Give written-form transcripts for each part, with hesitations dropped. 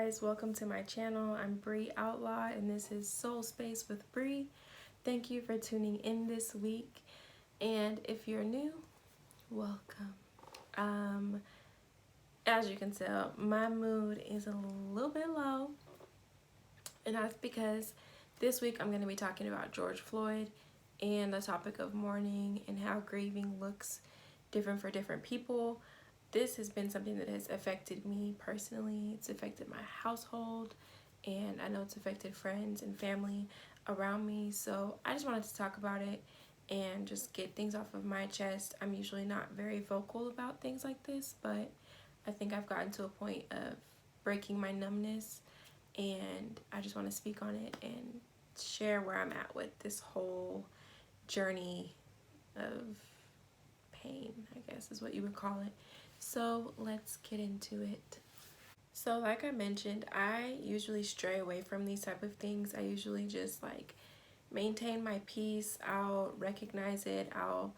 guys, welcome to my channel. I'm Bree Outlaw and this is Soul Space with Bree. Thank you for tuning in this week, and if you're new, welcome. As you can tell, my mood is a little bit low, and that's because this week I'm going to be talking about George Floyd and the topic of mourning and how grieving looks different for different people. This has been something that has affected me personally. It's affected my household, and I know it's affected friends and family around me. So I just wanted to talk about it and just get things off of my chest. I'm usually not very vocal about things like this, but I think I've gotten to a point of breaking my numbness, and I just want to speak on it and share where I'm at with this whole journey of pain, I guess is what you would call it. So let's get into it. So like I mentioned, I usually stray away from these type of things. I usually just like maintain my peace. I'll recognize it. I'll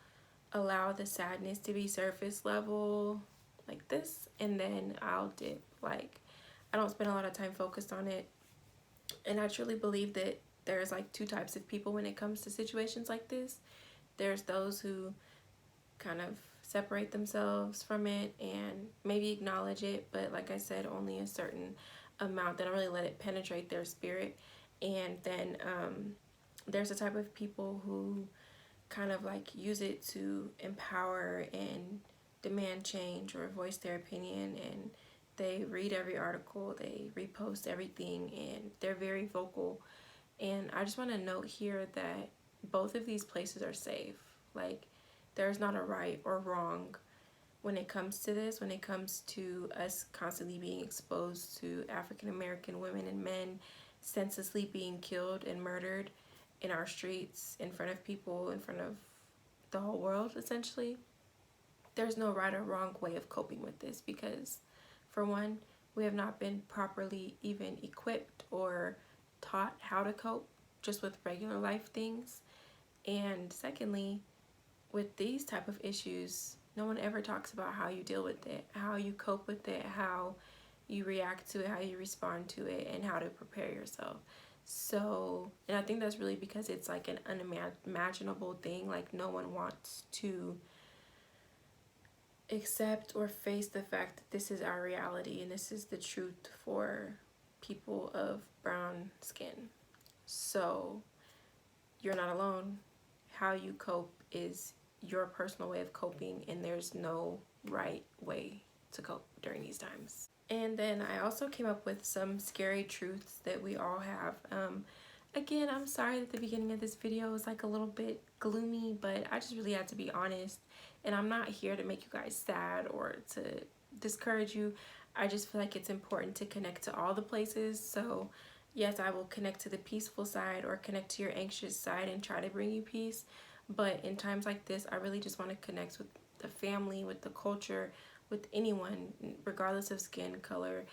allow the sadness to be surface level like this, and then I'll dip. Like, I don't spend a lot of time focused on it. And I truly believe that there's like two types of people when it comes to situations like this. There's those who kind of separate themselves from it and maybe acknowledge it, but like I said, only a certain amount. They don't really let it penetrate their spirit. And then there's a type of people who kind of like use it to empower and demand change or voice their opinion, and they read every article, they repost everything, and they're very vocal. And I just want to note here that both of these places are safe. Like, there's not a right or wrong when it comes to this, when it comes to us constantly being exposed to African American women and men senselessly being killed and murdered in our streets, in front of people, in front of the whole world, essentially. There's no right or wrong way of coping with this, because for one, we have not been properly even equipped or taught how to cope just with regular life things. And secondly, with these type of issues, no one ever talks about how you deal with it, how you cope with it, how you react to it, how you respond to it, and how to prepare yourself. So, and I think that's really because it's like an unimaginable thing. Like, no one wants to accept or face the fact that this is our reality and this is the truth for people of brown skin. So you're not alone. How you cope is your personal way of coping, and there's no right way to cope during these times. And then I also came up with some scary truths that we all have. Again, I'm sorry that the beginning of this video was like a little bit gloomy, but I just really had to be honest, and I'm not here to make you guys sad or to discourage you. I just feel like it's important to connect to all the places. So yes, I will connect to the peaceful side or connect to your anxious side and try to bring you peace. But in times like this, I really just want to connect with the family, with the culture, with anyone, regardless of skin color,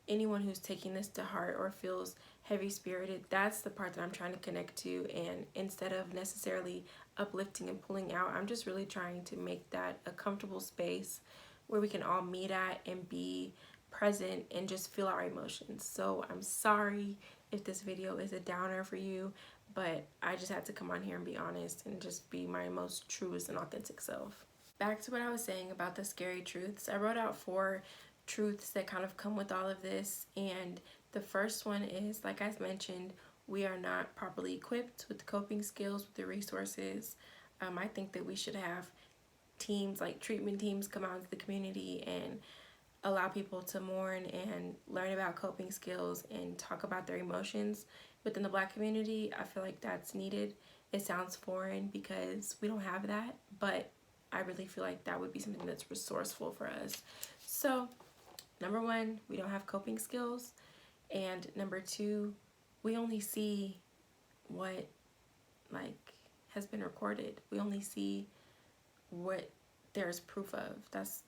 anyone who's taking this to heart or feels heavy-spirited. That's the part that I'm trying to connect to. And instead of necessarily uplifting and pulling out, I'm just really trying to make that a comfortable space where we can all meet at and be present and just feel our emotions. So I'm sorry if this video is a downer for you, but I just had to come on here and be honest and just be my most truest and authentic self. Back to what I was saying about the scary truths. I wrote out 4 truths that kind of come with all of this, and the first one is, like I mentioned, we are not properly equipped with the coping skills, with the resources. I think that we should have teams, like treatment teams, come out into the community and allow people to mourn and learn about coping skills and talk about their emotions. Within the Black community, I feel like that's needed. It sounds foreign because we don't have that, but I really feel like that would be something that's resourceful for us. So number 1, we don't have coping skills, and number 2, we only see what like has been recorded. We only see what there's proof of. That's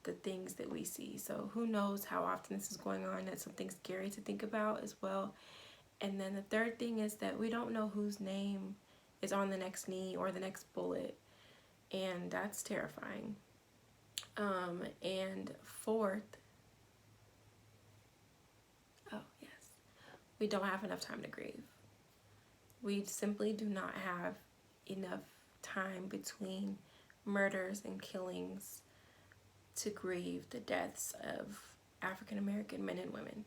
the things that we see. So who knows how often this is going on. That's something scary to think about as well. And then the third thing is that we don't know whose name is on the next knee or the next bullet, and that's terrifying. And fourth, we don't have enough time to grieve. We simply do not have enough time between murders and killings to grieve the deaths of African American men and women.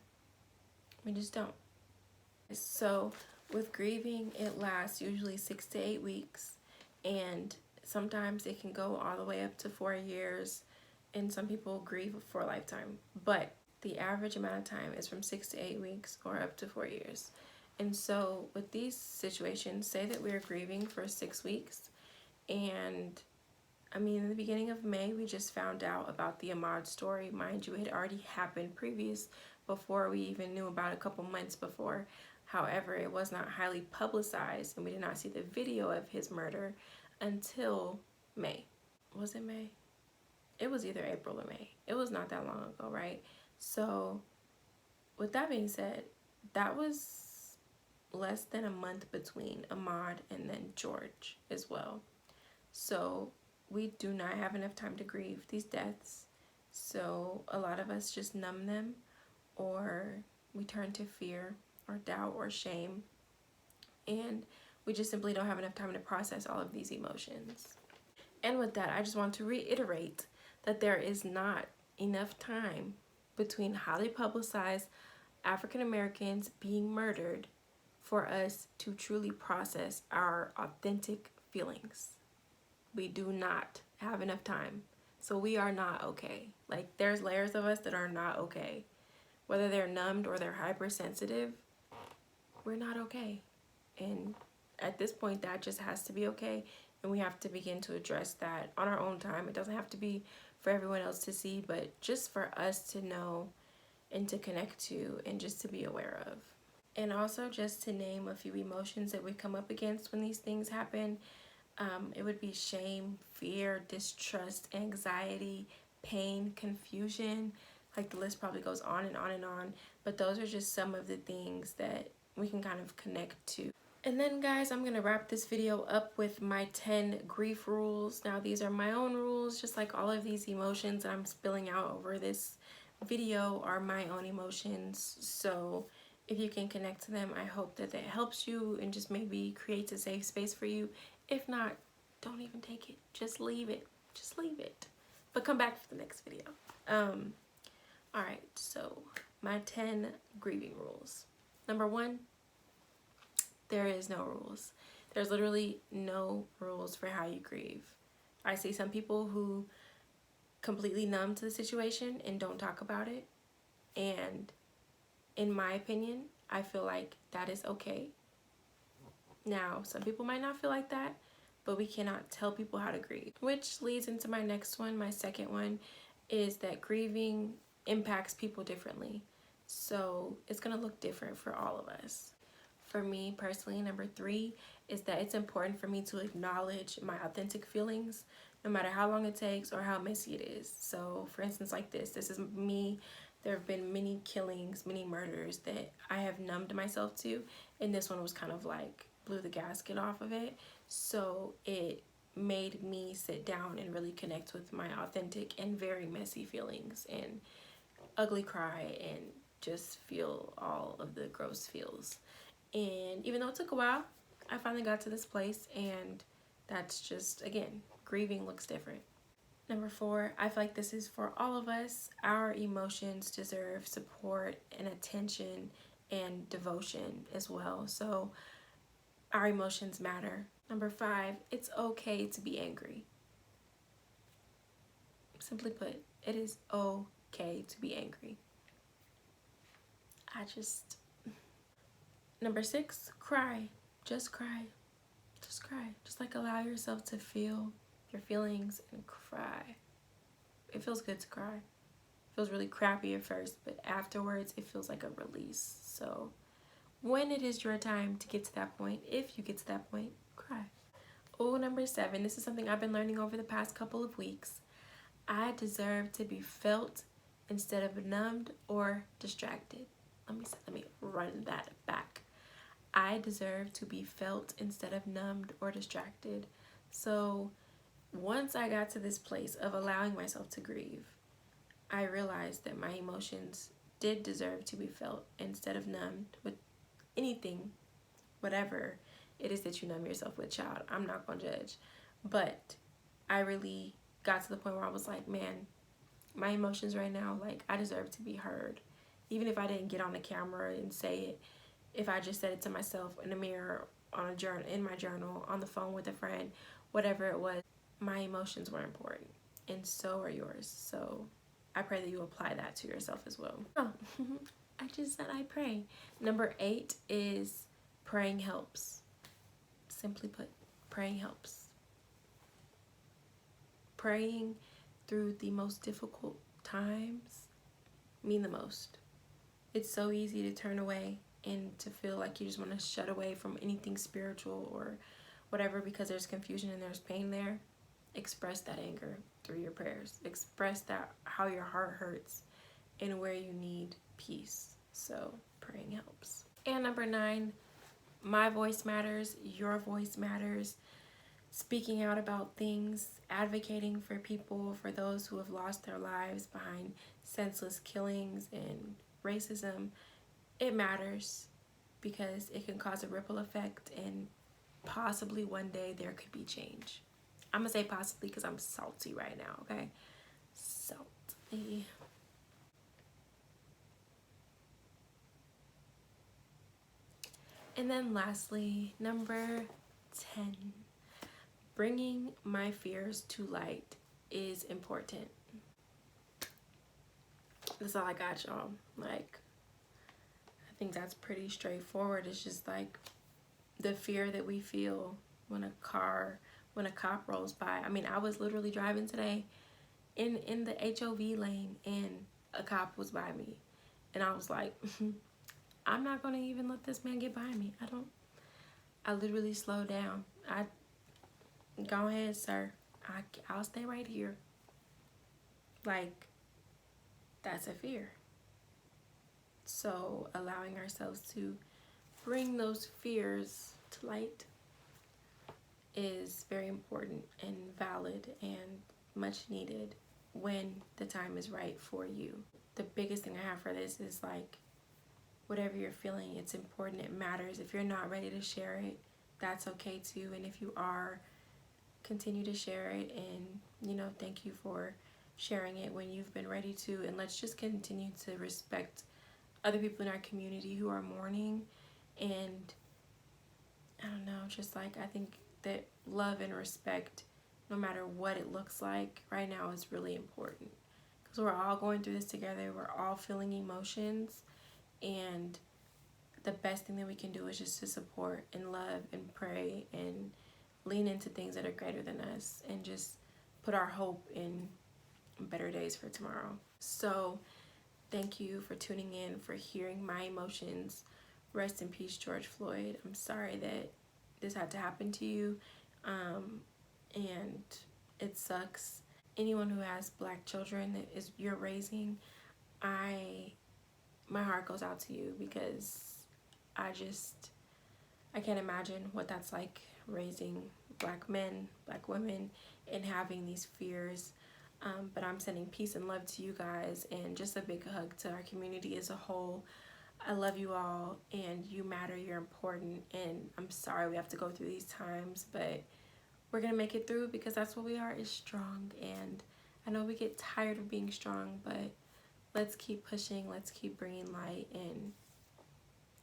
We just don't. So with grieving, it lasts usually 6 to 8 weeks, and sometimes it can go all the way up to 4 years, and some people grieve for a lifetime. But the average amount of time is from 6 to 8 weeks or up to 4 years. And so with these situations, say that we're grieving for 6 weeks, and I mean, in the beginning of May, we just found out about the Ahmaud story. Mind you, it had already happened before we even knew about it, a couple months before. However, it was not highly publicized, and we did not see the video of his murder until May. Was it May? It was either April or May. It was not that long ago, right? So with that being said, that was less than a month between Ahmaud and then George as well. So we do not have enough time to grieve these deaths. So a lot of us just numb them, or we turn to fear or doubt or shame, and we just simply don't have enough time to process all of these emotions. And with that, I just want to reiterate that there is not enough time between highly publicized African Americans being murdered for us to truly process our authentic feelings. We do not have enough time. So we are not okay. Like, there's layers of us that are not okay. Whether they're numbed or they're hypersensitive, we're not okay. And at this point, that just has to be okay. And we have to begin to address that on our own time. It doesn't have to be for everyone else to see, but just for us to know and to connect to and just to be aware of. And also just to name a few emotions that we come up against when these things happen. It would be shame, fear, distrust, anxiety, pain, confusion. Like, the list probably goes on and on and on. But those are just some of the things that we can kind of connect to. And then, guys, I'm going to wrap this video up with my 10 grief rules. Now, these are my own rules, just like all of these emotions that I'm spilling out over this video are my own emotions. So if you can connect to them, I hope that that helps you and just maybe creates a safe space for you. If not, don't even take it. Just leave it. Just leave it. But come back for the next video. Alright, so my 10 grieving rules. Number 1, there is no rules. There's literally no rules for how you grieve. I see some people who completely numb to the situation and don't talk about it. And in my opinion, I feel like that is okay. Now, some people might not feel like that, but we cannot tell people how to grieve. Which leads into my next one. My second one is that grieving impacts people differently. So it's going to look different for all of us. For me personally, number 3 is that it's important for me to acknowledge my authentic feelings, no matter how long it takes or how messy it is. So for instance, like this is me. There have been many killings, many murders that I have numbed myself to, and this one was kind of like blew the gasket off of it. So it made me sit down and really connect with my authentic and very messy feelings and ugly cry and just feel all of the gross feels. And even though it took a while, I finally got to this place, and that's just, again, grieving looks different. Number 4, I feel like this is for all of us. Our emotions deserve support and attention and devotion as well. So our emotions matter. Number 5, it's okay to be angry. Simply put, it is okay to be angry. Number 6, cry. Just cry. Just cry. Just like allow yourself to feel your feelings and cry. It feels good to cry. It feels really crappy at first, but afterwards it feels like a release. So when it is your time to get to that point, if you get to that point, cry. Oh, number 7, this is something I've been learning over the past couple of weeks. I deserve to be felt instead of numbed or distracted. Let me run that back. I deserve to be felt instead of numbed or distracted. So once I got to this place of allowing myself to grieve, I realized that my emotions did deserve to be felt instead of numbed, anything, whatever it is that you numb yourself with, child. I'm not gonna judge. But I really got to the point where I was like, man, my emotions right now, like, I deserve to be heard. Even if I didn't get on the camera and say it, if I just said it to myself in the mirror, on a journal, in my journal, on the phone with a friend, whatever it was, my emotions were important, and so are yours. So I pray that you apply that to yourself as well. Oh, I just said I pray. Number 8 is praying helps. Simply put, praying helps. Praying through the most difficult times mean the most. It's so easy to turn away and to feel like you just want to shut away from anything spiritual or whatever because there's confusion and there's pain there. Express that anger through your prayers. Express that how your heart hurts and where you need peace. So praying helps. And number 9, my voice matters, your voice matters. Speaking out about things, advocating for people, for those who have lost their lives behind senseless killings and racism, it matters because it can cause a ripple effect, and possibly one day there could be change. I'm gonna say possibly because I'm salty right now, okay? Salty. And then lastly, number 10, bringing my fears to light is important. That's all I got, y'all. Like, I think that's pretty straightforward. It's just like the fear that we feel when a cop rolls by. I mean, I was literally driving today in the HOV lane and a cop was by me. And I was like, I'm not gonna even let this man get by me. I literally slowed down. Go ahead, sir. I'll stay right here. Like, that's a fear. So allowing ourselves to bring those fears to light is very important and valid and much needed when the time is right for you. The biggest thing I have for this is like, whatever you're feeling, it's important, it matters. If you're not ready to share it, that's okay too. And if you are, continue to share it, and thank you for sharing it when you've been ready to. And let's just continue to respect other people in our community who are mourning. And I don't know, just like, I think that love and respect, no matter what it looks like right now, is really important because we're all going through this together. We're all feeling emotions, and the best thing that we can do is just to support and love and pray and lean into things that are greater than us, and just put our hope in better days for tomorrow. So thank you for tuning in, for hearing my emotions. Rest in peace, George Floyd. I'm sorry that this had to happen to you, and it sucks. Anyone who has Black children that you're raising, my heart goes out to you, because I can't imagine what that's like, raising Black men, Black women, and having these fears. But I'm sending peace and love to you guys, and just a big hug to our community as a whole. I love you all, and you matter, you're important, and I'm sorry we have to go through these times, but we're gonna make it through, because that's what we are, is strong. And I know we get tired of being strong, but let's keep pushing, let's keep bringing light, and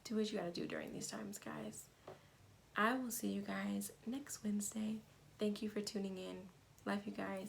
do what you gotta do during these times, guys. I will see you guys next Wednesday. Thank you for tuning in. Love you guys.